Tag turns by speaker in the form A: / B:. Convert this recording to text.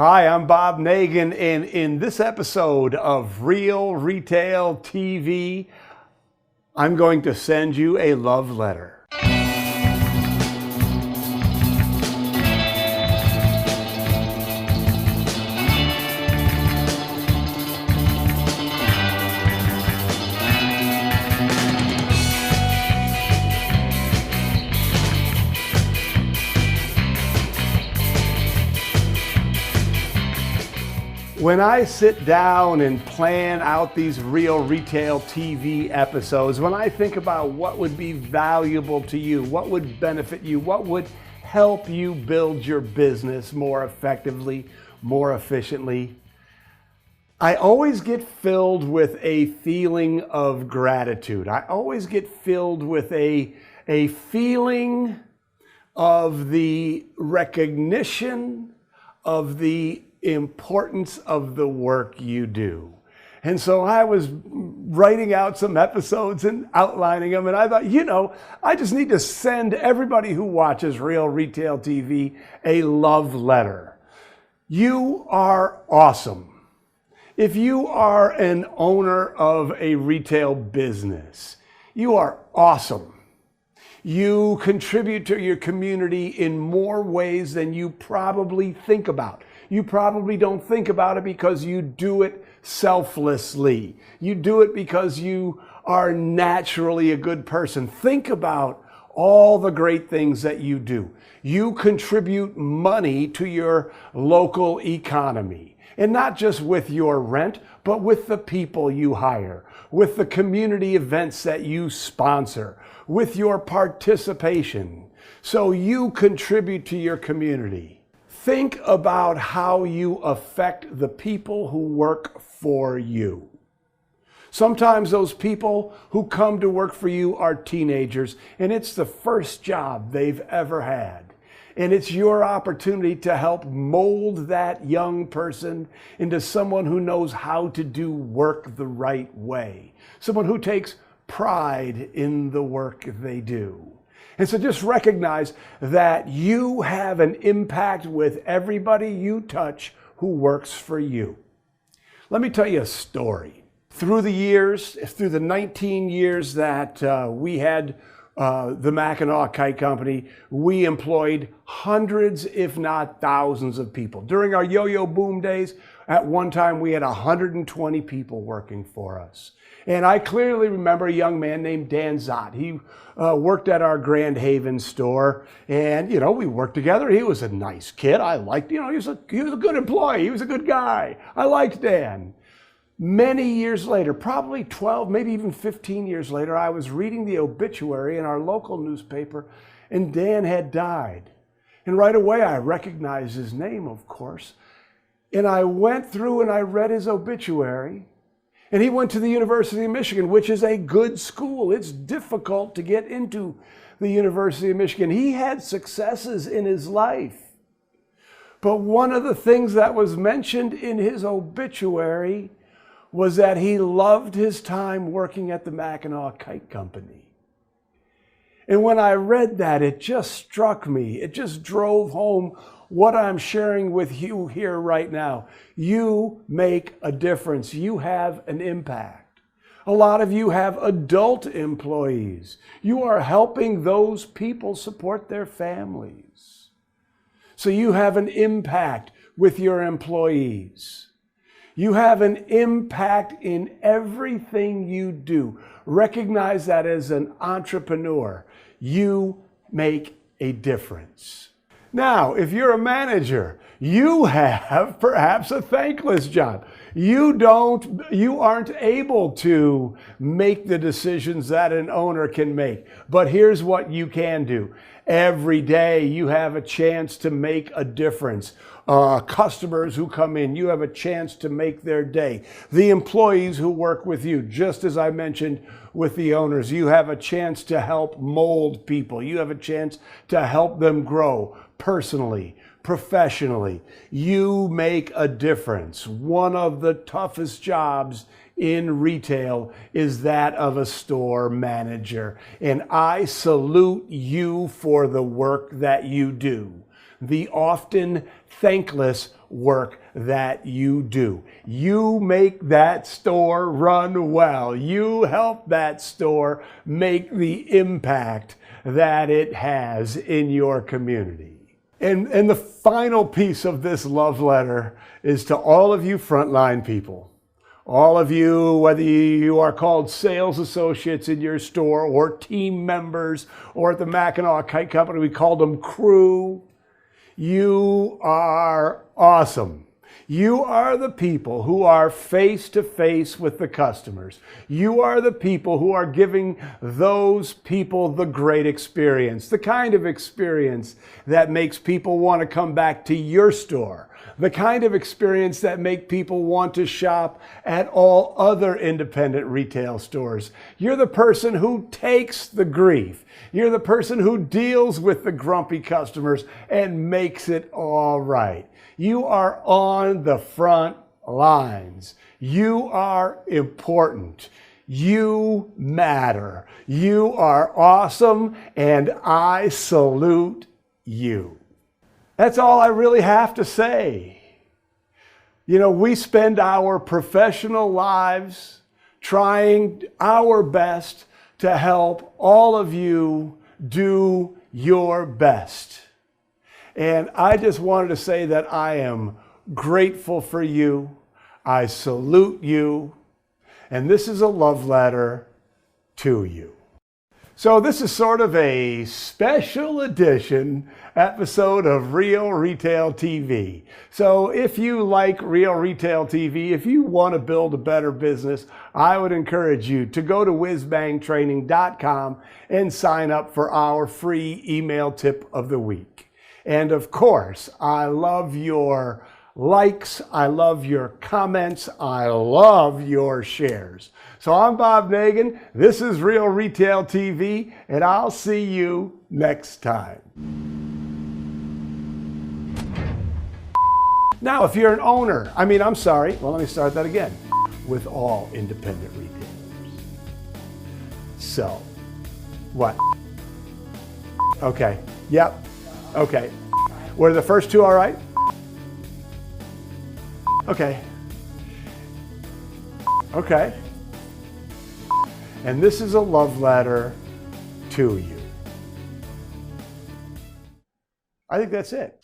A: Hi, I'm Bob Nagin, and in this episode of Real Retail TV, I'm going to send you a love letter. When I sit down and plan out these Real Retail TV episodes, when I think about what would be valuable to you, what would benefit you, what would help you build your business more effectively, more efficiently, I always get filled with a feeling of gratitude. I always get filled with a feeling of the recognition of the importance of the work you do. And so I was writing out some episodes and outlining them, and I thought, I just need to send everybody who watches Real Retail TV a love letter. You are awesome. If you are an owner of a retail business, you are awesome. You contribute to your community in more ways than you probably think about. You probably don't think about it because you do it selflessly. You do it because you are naturally a good person. Think about all the great things that you do. You contribute money to your local economy. And not just with your rent, but with the people you hire, with the community events that you sponsor, with your participation. So you contribute to your community. Think about how you affect the people who work for you. Sometimes those people who come to work for you are teenagers, and it's the first job they've ever had. And it's your opportunity to help mold that young person into someone who knows how to do work the right way, someone who takes pride in the work they do. And so just recognize that you have an impact with everybody you touch who works for you. Let me tell you a story. Through the 19 years that we had the Mackinac Kite Company, we employed hundreds, if not thousands of people. During our yo-yo boom days, at one time we had 120 people working for us. And I clearly remember a young man named Dan Zott. He worked at our Grand Haven store, and we worked together. He was a nice kid. I liked, he was a good employee. He was a good guy. I liked Dan. Many years later, probably 12, maybe even 15 years later, I was reading the obituary in our local newspaper, and Dan had died. And right away, I recognized his name, of course. And I went through and I read his obituary. And he went to the University of Michigan, which is a good school. It's difficult to get into the University of Michigan. He had successes in his life. But one of the things that was mentioned in his obituary was that he loved his time working at the Mackinac Kite Company. And when I read that, it just struck me. It just drove home what I'm sharing with you here right now. You make a difference. You have an impact. A lot of you have adult employees. You are helping those people support their families. So you have an impact with your employees. You have an impact in everything you do. Recognize that as an entrepreneur. You make a difference. Now, if you're a manager, you have perhaps a thankless job. You aren't able to make the decisions that an owner can make. But here's what you can do. Every day you have a chance to make a difference. Customers who come in, you have a chance to make their day. The employees who work with you, just as I mentioned with the owners, you have a chance to help mold people. You have a chance to help them grow personally, professionally. You make a difference. One of the toughest jobs in retail is that of a store manager. And I salute you for the work that you do. the often thankless work that you do. You make that store run well. You help that store make the impact that it has in your community. And the final piece of this love letter is to all of you frontline people. All of you, whether you are called sales associates in your store or team members, or at the Mackinac Kite Company, we called them crew. You are awesome. You are the people who are face to face with the customers. You are the people who are giving those people the great experience, the kind of experience that makes people want to come back to your store, the kind of experience that make people want to shop at all other independent retail stores. You're the person who takes the grief. You're the person who deals with the grumpy customers and makes it all right. You are on the front lines. You are important. You matter. You are awesome, and I salute you. That's all I really have to say. You know, we spend our professional lives trying our best to help all of you do your best. And I just wanted to say that I am grateful for you. I salute you. And this is a love letter to you. So this is sort of a special edition episode of Real Retail TV. So if you like Real Retail TV, if you want to build a better business, I would encourage you to go to whizbangtraining.com and sign up for our free email tip of the week. And of course, I love your likes, I love your comments, I love your shares. So I'm Bob Nagin, this is Real Retail TV, and I'll see you next time. Now, if you're an owner, let me start that again, with all independent retailers. So, what? Okay, yep. Okay. Were the first two all right? Okay. Okay. And this is a love letter to you. I think that's it.